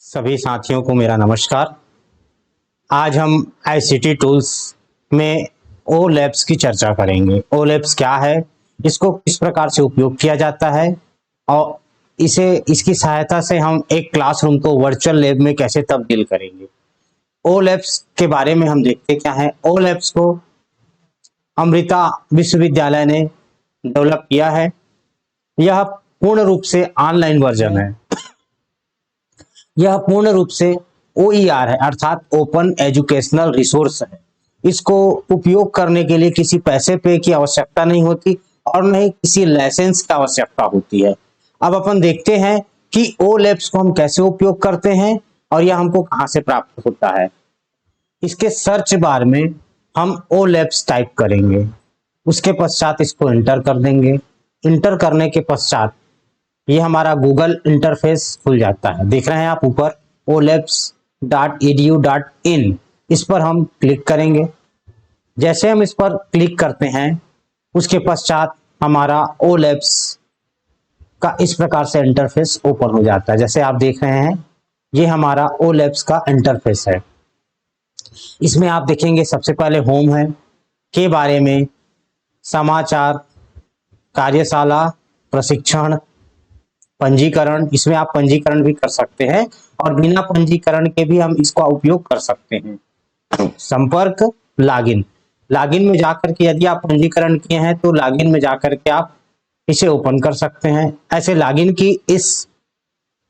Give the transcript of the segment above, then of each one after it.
सभी साथियों को मेरा नमस्कार। आज हम आईसीटी टूल्स में ओ लैब्स की चर्चा करेंगे। ओ लैब्स क्या है, इसको किस प्रकार से उपयोग किया जाता है और इसे इसकी सहायता से हम एक क्लासरूम को वर्चुअल लैब में कैसे तब्दील करेंगे। ओ लैब्स के बारे में हम देखते क्या है। ओ लैब्स को अमृता विश्वविद्यालय ने डेवलप किया है। यह पूर्ण रूप से ऑनलाइन वर्जन है। यह पूर्ण रूप से ओईआर है, अर्थात ओपन एजुकेशनल रिसोर्स है। इसको उपयोग करने के लिए किसी पैसे पे की आवश्यकता नहीं होती और न ही किसी लाइसेंस की आवश्यकता होती है। अब अपन देखते हैं कि ओ लैब्स को हम कैसे उपयोग करते हैं और यह हमको कहाँ से प्राप्त होता है। इसके सर्च बार में हम ओ लैब्स टाइप करेंगे, उसके पश्चात इसको इंटर कर देंगे। इंटर करने के पश्चात ये हमारा गूगल इंटरफेस खुल जाता है। देख रहे हैं आप ऊपर olabs.edu.in, इस पर हम क्लिक करेंगे। जैसे हम इस पर क्लिक करते हैं उसके पश्चात हमारा ओ लैब्स का इस प्रकार से इंटरफेस ओपन हो जाता है। जैसे आप देख रहे हैं ये हमारा ओ लैब्स का इंटरफेस है। इसमें आप देखेंगे सबसे पहले होम है के बारे में, समाचार, कार्यशाला, प्रशिक्षण, पंजीकरण। इसमें आप पंजीकरण भी कर सकते हैं और बिना पंजीकरण के भी हम इसका उपयोग कर सकते हैं। संपर्क, लॉगिन। लॉगिन में जाकर के यदि आप पंजीकरण किए हैं तो लॉगिन में जाकर के आप इसे ओपन कर सकते हैं। ऐसे लॉगिन की इस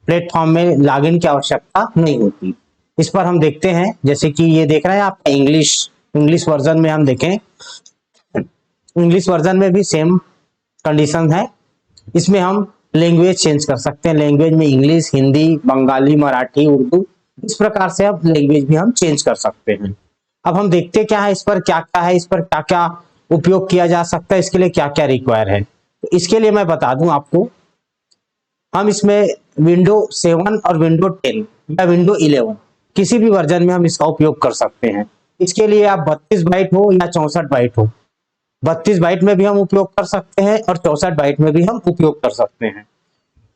प्लेटफॉर्म में लॉगिन की आवश्यकता नहीं होती। इस पर हम देखते हैं, जैसे कि ये देख रहे हैं आप इंग्लिश वर्जन में हम देखें, इंग्लिश वर्जन में भी सेम कंडीशन है। इसमें हम लैंग्वेज चेंज कर सकते हैं। लैंग्वेज में इंग्लिश, हिंदी, बंगाली, मराठी, उर्दू, इस प्रकार से अब लैंग्वेज भी हम चेंज कर सकते हैं। अब हम देखते क्या है, इस पर क्या क्या है, इस पर क्या क्या उपयोग किया जा सकता है, इसके लिए क्या क्या रिक्वायर है। तो इसके लिए मैं बता दूं आपको, हम इसमें विंडो 7 और विंडो 10 या विंडो 11 किसी भी वर्जन में हम इसका उपयोग कर सकते हैं। इसके लिए आप 32 बाइट हो या 64 बाइट हो, 32 बाइट में भी हम उपयोग कर सकते हैं और 64 बाइट में भी हम उपयोग कर सकते हैं।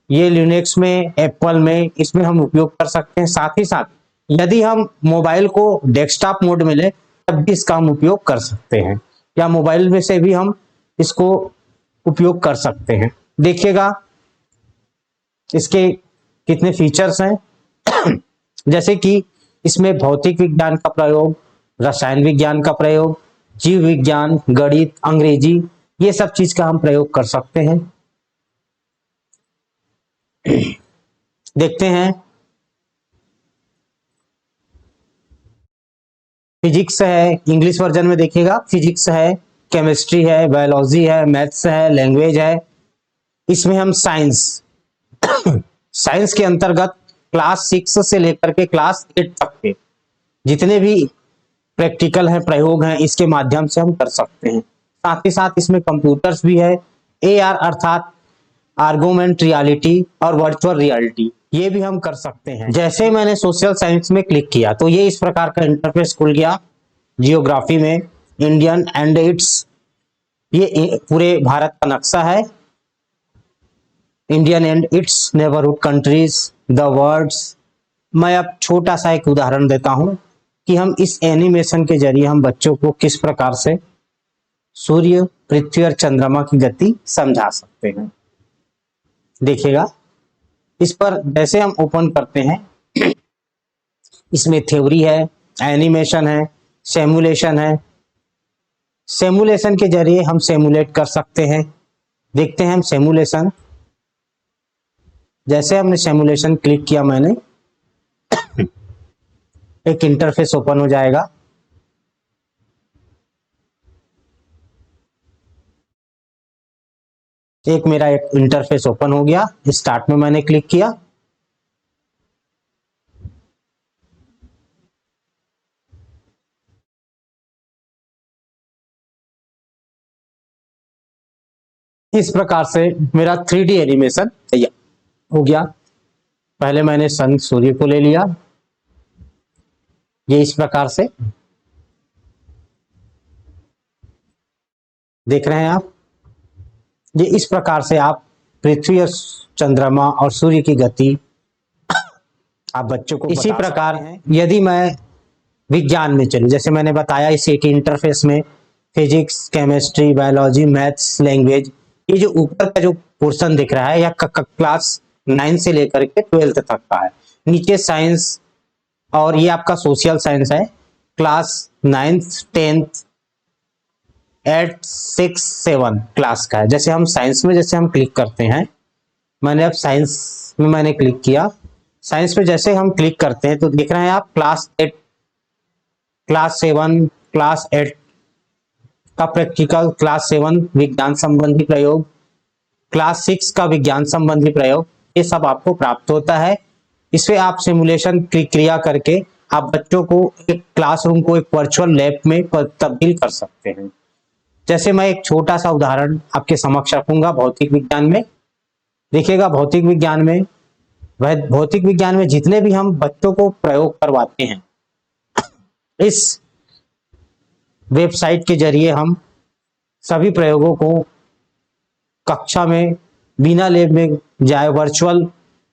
ये लिनक्स में, एप्पल में, इसमें हम उपयोग कर सकते हैं। साथ ही साथ यदि हम मोबाइल को डेस्कटॉप मोड में ले तब भी इसका हम उपयोग कर सकते हैं, या मोबाइल में से भी हम इसको उपयोग कर सकते हैं। देखिएगा इसके कितने फीचर्स हैं। जैसे कि इसमें भौतिक विज्ञान का प्रयोग, रसायन विज्ञान का प्रयोग, जीव विज्ञान, गणित, अंग्रेजी, ये सब चीज का हम प्रयोग कर सकते हैं। देखते हैं, फिजिक्स है, इंग्लिश वर्जन में देखिएगा फिजिक्स है, केमिस्ट्री है, बायोलॉजी है, मैथ्स है, लैंग्वेज है। इसमें हम साइंस साइंस के अंतर्गत क्लास 6 से लेकर के क्लास 8 तक के जितने भी प्रैक्टिकल हैं, प्रयोग हैं, इसके माध्यम से हम कर सकते हैं। साथ ही साथ इसमें कंप्यूटर्स भी है, एआर अर्थात आर्गुमेंट रियलिटी और वर्चुअल रियलिटी, ये भी हम कर सकते हैं। जैसे मैंने सोशल साइंस में क्लिक किया तो ये इस प्रकार का इंटरफेस खुल गया। जियोग्राफी में इंडियन एंड इट्स, ये पूरे भारत का नक्शा है। Indian and it's neighbourhood countries, the words. मैं अब छोटा सा एक उदाहरण देता हूं कि हम इस एनिमेशन के जरिए हम बच्चों को किस प्रकार से सूर्य, पृथ्वी और चंद्रमा की गति समझा सकते हैं। देखिएगा इस पर जैसे हम ओपन करते हैं, इसमें थ्योरी है, एनिमेशन है, सिमुलेशन है। सिमुलेशन के जरिए हम सिमुलेट कर सकते हैं। देखते हैं हम सिमुलेशन। जैसे हमने सिमुलेशन क्लिक किया, मैंने एक इंटरफेस ओपन हो जाएगा। मेरा एक इंटरफेस ओपन हो गया। स्टार्ट में मैंने क्लिक किया। इस प्रकार से मेरा 3D एनिमेशन तैयार हो गया। पहले मैंने सन सूर्य को ले लिया, ये इस प्रकार से देख रहे हैं आप। ये इस प्रकार से आप पृथ्वी और चंद्रमा और सूर्य की गति आप बच्चों को इसी प्रकार यदि मैं विज्ञान में चलूं, जैसे मैंने बताया इस एक इंटरफेस में physics, chemistry, biology, maths, language, ये जो ऊपर का जो पोर्शन दिख रहा है या क्लास 9 से लेकर के 12th तक का है। नीचे साइंस और ये आपका सोशल साइंस है, क्लास 9th 10th 8 6 7 क्लास का है। जैसे हम साइंस में जैसे हम क्लिक करते हैं, मैंने अब साइंस में मैंने क्लिक किया, साइंस में जैसे हम क्लिक करते हैं तो देख रहे हैं आप क्लास 8 क्लास 7 क्लास 8 का प्रैक्टिकल, क्लास 7 विज्ञान संबंधी प्रयोग, क्लास 6 का विज्ञान संबंधी प्रयोग, ये सब आपको प्राप्त होता है। इसमें आप सिमुलेशन क्रिया करके आप बच्चों को एक क्लासरूम को एक वर्चुअल लैब में तब्दील कर सकते हैं। जैसे मैं एक छोटा सा उदाहरण आपके समक्ष रखूंगा भौतिक विज्ञान में। देखिएगा भौतिक विज्ञान में जितने भी हम बच्चों को प्रयोग करवाते हैं, इस वेबसाइट के जरिए हम सभी प्रयोगों को कक्षा में बिना लैब में जाए वर्चुअल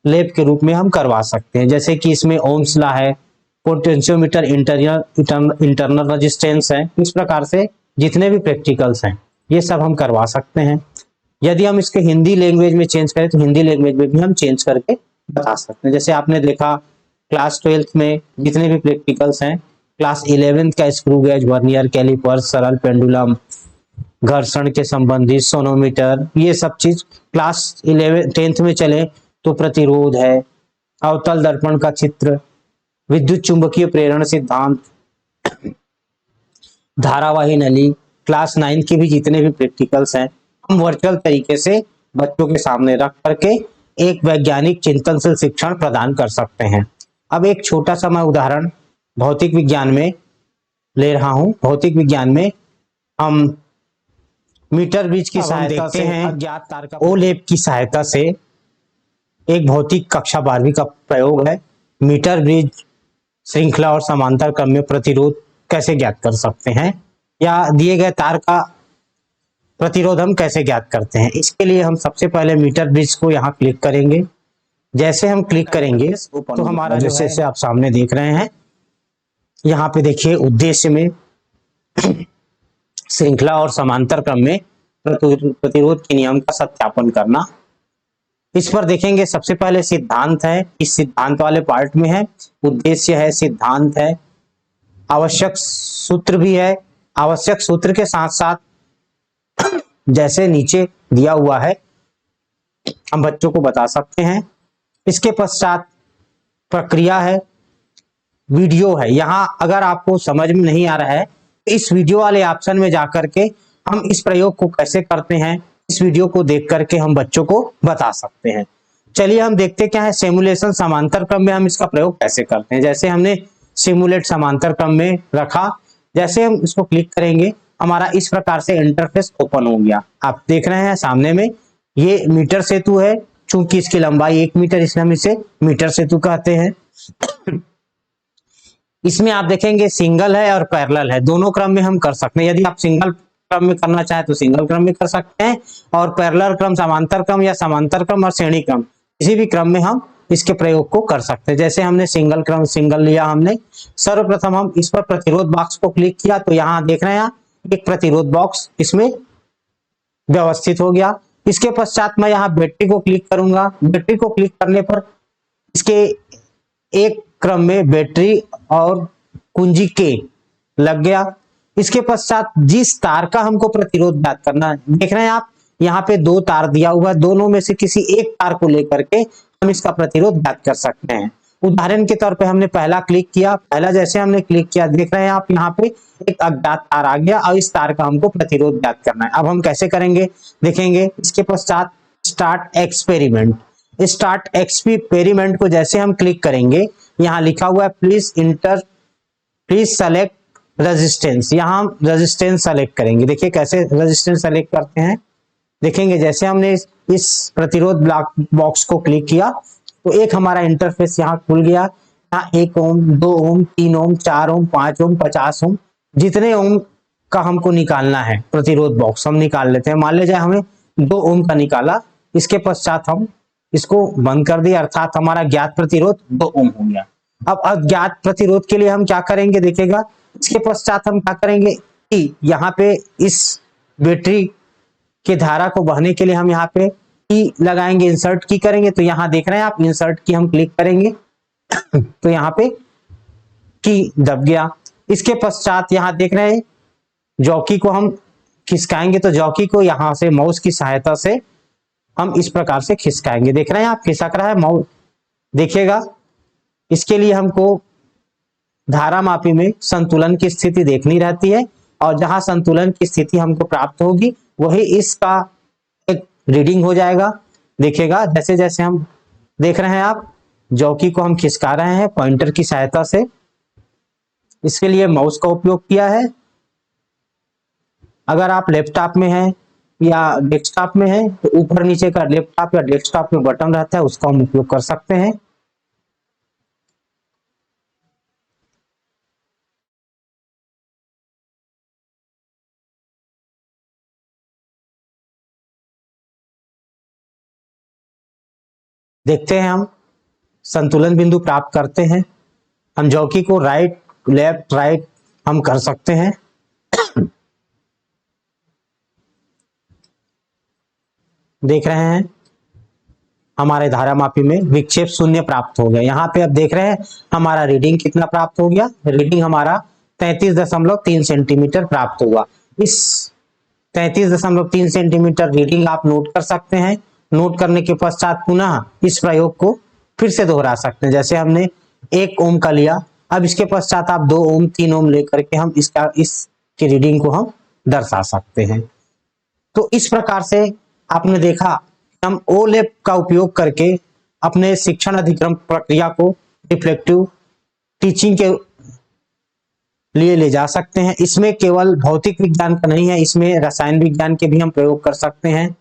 लैब के रूप में हम करवा सकते हैं। जैसे कि इसमें ओम्स लॉ है, पोटेंशियोमीटर, इंटरनल रेजिस्टेंस है, इस प्रकार से जितने भी प्रैक्टिकल्स हैं ये सब हम करवा सकते हैं। यदि हम इसके हिंदी लैंग्वेज में चेंज करें तो हिंदी लैंग्वेज में भी हम चेंज करके बता सकते हैं। जैसे आपने देखा क्लास 12th में जितने भी प्रैक्टिकल्स हैं, क्लास 11th का स्क्रू गेज, वर्नियर कैलिपर, सरल पेंडुलम, घर्षण के संबंधित सोनोमीटर, ये सब चीज क्लास 10th में चले तो प्रतिरोध है, अवतल दर्पण का चित्र, विद्युत चुंबकीय प्रेरण सिद्धांत, धारावाही नली, क्लास 9 के भी जितने भी प्रैक्टिकल्स हैं हम वर्चुअल तरीके से बच्चों के सामने रख करके एक वैज्ञानिक चिंतनशील शिक्षण प्रदान कर सकते हैं। अब एक छोटा सा मैं उदाहरण भौतिक विज्ञान में ले रहा हूं। भौतिक विज्ञान में हम मीटर ब्रिज की सहायता से अज्ञात तार का ओलेप की सहायता से एक भौतिक कक्षा 12वीं का प्रयोग है, मीटर ब्रिज श्रृंखला और समांतर क्रम में प्रतिरोध कैसे ज्ञात कर सकते हैं या दिए गए तार का प्रतिरोध हम कैसे ज्ञात करते हैं। इसके लिए हम सबसे पहले मीटर ब्रिज को यहाँ क्लिक करेंगे। जैसे हम क्लिक करेंगे तो हमारा जैसे आप सामने देख रहे हैं, यहाँ पे देखिए उद्देश्य में श्रृंखला और समांतर क्रम में प्रतिरोध के नियम का सत्यापन करना। इस पर देखेंगे सबसे पहले सिद्धांत है, इस सिद्धांत वाले पार्ट में है, उद्देश्य है, सिद्धांत है, आवश्यक सूत्र भी है। आवश्यक सूत्र के साथ साथ जैसे नीचे दिया हुआ है हम बच्चों को बता सकते हैं। इसके पश्चात प्रक्रिया है, वीडियो है। यहाँ अगर आपको समझ में नहीं आ रहा है इस वीडियो वाले ऑप्शन में जाकर के हम इस प्रयोग को कैसे करते हैं, इस वीडियो को देख करके हम बच्चों को बता सकते हैं। चलिए हम देखते क्या है सिमुलेशन समांतर क्रम में हम इसका प्रयोग कैसे करते हैं। जैसे हमने सिमुलेट समांतर क्रम में रखा, जैसे हम इसको क्लिक करेंगे हमारा इस प्रकार से इंटरफेस ओपन हो गया। आप देख रहे हैं सामने में ये मीटर सेतु है, चूंकि इसकी लंबाई 1 मीटर इसलिए हम इसे मीटर सेतु कहते हैं। इसमें आप देखेंगे सिंगल है और पैरेलल है, दोनों क्रम में हम कर सकते हैं। यदि आप सिंगल क्रम में करना चाहें तो सिंगल क्रम में कर सकते हैं और पैरेलल क्रम, समांतर क्रम या समांतर क्रम और श्रेणी क्रम किसी भी क्रम में हम इसके प्रयोग को कर सकते हैं। जैसे हमने सिंगल क्रम सिंगल लिया, हमने सर्वप्रथम हम इस पर प्रतिरोध बॉक्स को क्लिक किया तो यहाँ देख रहे हैं एक प्रतिरोध बॉक्स इसमें व्यवस्थित हो गया। इसके पश्चात मैं यहाँ बैटरी को क्लिक करूंगा। बैटरी को क्लिक करने पर इसके एक क्रम में बैटरी और कुंजी के लग गया। इसके पश्चात जिस तार का हमको प्रतिरोध ज्ञात करना है, देख रहे हैं आप यहाँ पे 2 तार दिया हुआ है, दोनों में से किसी एक तार को लेकर के हम इसका प्रतिरोध ज्ञात कर सकते हैं। उदाहरण के तौर पे हमने पहला क्लिक किया, पहला जैसे हमने क्लिक किया देख रहे हैं आप यहाँ पे एक अज्ञात तार आ गया और इस तार का हमको प्रतिरोध ज्ञात करना है। अब हम कैसे करेंगे देखेंगे। इसके पश्चात स्टार्ट एक्सपेरिमेंट, स्टार्ट एक्सपेरिमेंट को जैसे हम क्लिक करेंगे यहाँ लिखा हुआ है प्लीज सेलेक्ट रेजिस्टेंस, यहाँ हम रेजिस्टेंस सेलेक्ट करेंगे। देखिए कैसे रेजिस्टेंस सेलेक्ट करते हैं, देखेंगे जैसे हमने इस प्रतिरोध बॉक्स को क्लिक किया तो एक हमारा इंटरफेस यहाँ खुल गया। यहाँ 1 ओम 2 ओम 3 ओम 4 ओम 5 ओम 50 ओम जितने ओम का हमको निकालना है प्रतिरोध बॉक्स हम निकाल लेते हैं। मान ले जाए हमें 2 ओम का निकाला, इसके पश्चात हम इसको बंद कर दिया, अर्थात हमारा ज्ञात प्रतिरोध 2 ओम हो गया। अब अज्ञात प्रतिरोध के लिए हम क्या करेंगे देखिएगा, इसके पश्चात हम क्या करेंगे कि यहाँ पे इस बैटरी के धारा को बहने के लिए हम यहाँ पे की लगाएंगे, इंसर्ट की करेंगे। तो यहाँ देख रहे हैं आप, इंसर्ट की हम क्लिक करेंगे तो यहाँ पे की दब गया। इसके पश्चात यहाँ देख रहे हैं जॉकी को हम खिसकाएंगे, तो जॉकी को यहाँ से माउस की सहायता से हम इस प्रकार से खिसकाएंगे। देख रहे हैं आप, खिसक रहा है माउस, देखिएगा। इसके लिए हमको धारा मापी में संतुलन की स्थिति देखनी रहती है, और जहां संतुलन की स्थिति हमको प्राप्त होगी वही इसका एक रीडिंग हो जाएगा। देखिएगा, जैसे जैसे हम देख रहे हैं आप, जॉकी को हम खिसका रहे हैं पॉइंटर की सहायता से, इसके लिए माउस का उपयोग किया है। अगर आप लैपटॉप में हैं या डेस्कटॉप में हैं तो ऊपर नीचे का लैपटॉप या डेस्कटॉप में बटन रहता है, उसका हम उपयोग कर सकते हैं। देखते हैं हम संतुलन बिंदु प्राप्त करते हैं। हम जॉकी को राइट लेफ्ट राइट हम कर सकते हैं। देख रहे हैं हमारे धारा मापी में विक्षेप 0 प्राप्त हो गया। यहाँ पे अब देख रहे हैं हमारा रीडिंग कितना प्राप्त हो गया, रीडिंग हमारा 33.3 सेंटीमीटर प्राप्त हुआ। इस 33.3 सेंटीमीटर रीडिंग आप नोट कर सकते हैं। नोट करने के पश्चात पुनः इस प्रयोग को फिर से दोहरा सकते हैं। जैसे हमने 1 ओम का लिया, अब इसके पश्चात आप 2 ओम 3 ओम लेकर के हम इसकी रीडिंग को हम दर्शा सकते हैं। तो इस प्रकार से आपने देखा हम ओलेप का उपयोग करके अपने शिक्षण अधिक्रम प्रक्रिया को रिफ्लेक्टिव टीचिंग के लिए ले जा सकते हैं। इसमें केवल भौतिक विज्ञान का नहीं है, इसमें रसायन विज्ञान के भी हम प्रयोग कर सकते हैं।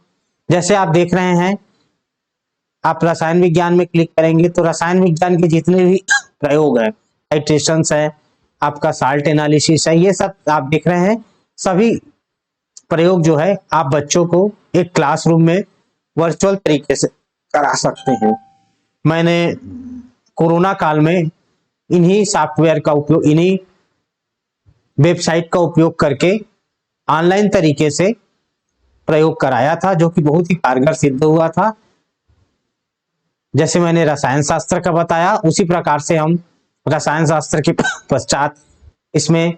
जैसे आप देख रहे हैं, आप रसायन विज्ञान में क्लिक करेंगे तो रसायन विज्ञान के जितने भी प्रयोग है, टाइट्रेशंस है, आपका साल्ट एनालिसिस है, ये सब आप देख रहे हैं। सभी प्रयोग जो है आप बच्चों को एक क्लासरूम में वर्चुअल तरीके से करा सकते हैं। मैंने कोरोना काल में इन्हीं सॉफ्टवेयर का उपयोग, इन्हीं वेबसाइट का उपयोग करके ऑनलाइन तरीके से प्रयोग कराया था, जो कि बहुत ही कारगर सिद्ध हुआ था। जैसे मैंने रसायन शास्त्र का बताया, उसी प्रकार से हम रसायन शास्त्र के पश्चात इसमें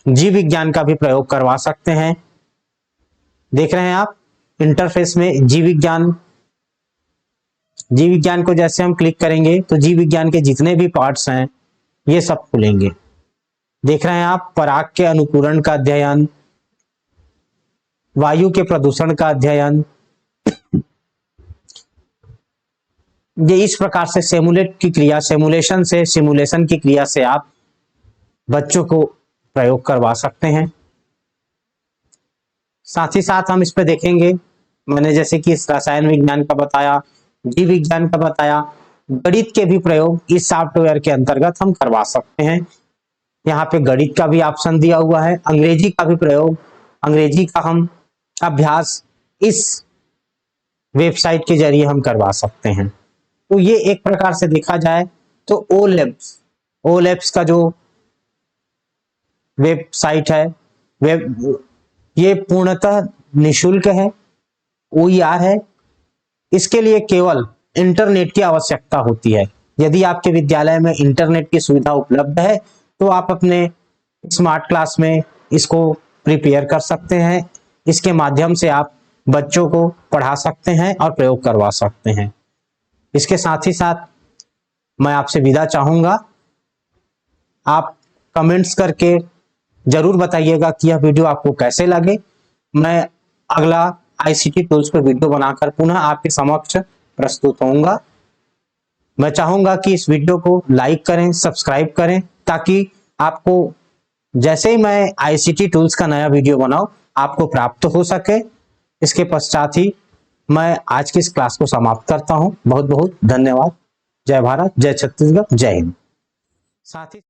जीव विज्ञान का भी प्रयोग करवा सकते हैं। देख रहे हैं आप इंटरफेस में जीव विज्ञान को जैसे हम क्लिक करेंगे तो जीव विज्ञान के जितने भी पार्ट्स हैं ये सब खुलेंगे। देख रहे हैं आप, पराग के अनुकूरण का अध्ययन, वायु के प्रदूषण का अध्ययन, ये इस प्रकार से सिमुलेशन की क्रिया से आप बच्चों को प्रयोग करवा सकते हैं। साथ ही साथ हम इस पे देखेंगे, मैंने जैसे कि रसायन विज्ञान का बताया, जीव विज्ञान का बताया, गणित के भी प्रयोग इस सॉफ्टवेयर के अंतर्गत हम करवा सकते हैं। यहाँ पे गणित का भी ऑप्शन दिया हुआ है, अंग्रेजी का भी प्रयोग, अंग्रेजी का हम अभ्यास इस वेबसाइट के जरिए हम करवा सकते हैं। तो ये एक प्रकार से देखा जाए तो ओलेब्स का जो वेबसाइट है, ये पूर्णतः निशुल्क है, OER है। इसके लिए केवल इंटरनेट की आवश्यकता होती है। यदि आपके विद्यालय में इंटरनेट की सुविधा उपलब्ध है तो आप अपने स्मार्ट क्लास में इसको प्रिपेयर कर सकते हैं। इसके माध्यम से आप बच्चों को पढ़ा सकते हैं और प्रयोग करवा सकते हैं। इसके साथ ही साथ मैं आपसे विदा चाहूंगा। आप कमेंट्स करके जरूर बताइएगा कि यह वीडियो आपको कैसे लगे। मैं अगला ICT टूल्स पर वीडियो बनाकर पुनः आपके समक्ष प्रस्तुत होऊंगा। मैं चाहूंगा कि इस वीडियो को लाइक करें, सब्सक्राइब करें, ताकि आपको जैसे ही मैं ICT टूल्स का नया वीडियो बनाऊं आपको प्राप्त हो सके। इसके पश्चात ही मैं आज की इस क्लास को समाप्त करता हूं। बहुत बहुत धन्यवाद। जय भारत, जय छत्तीसगढ़, जय हिंद। साथ ही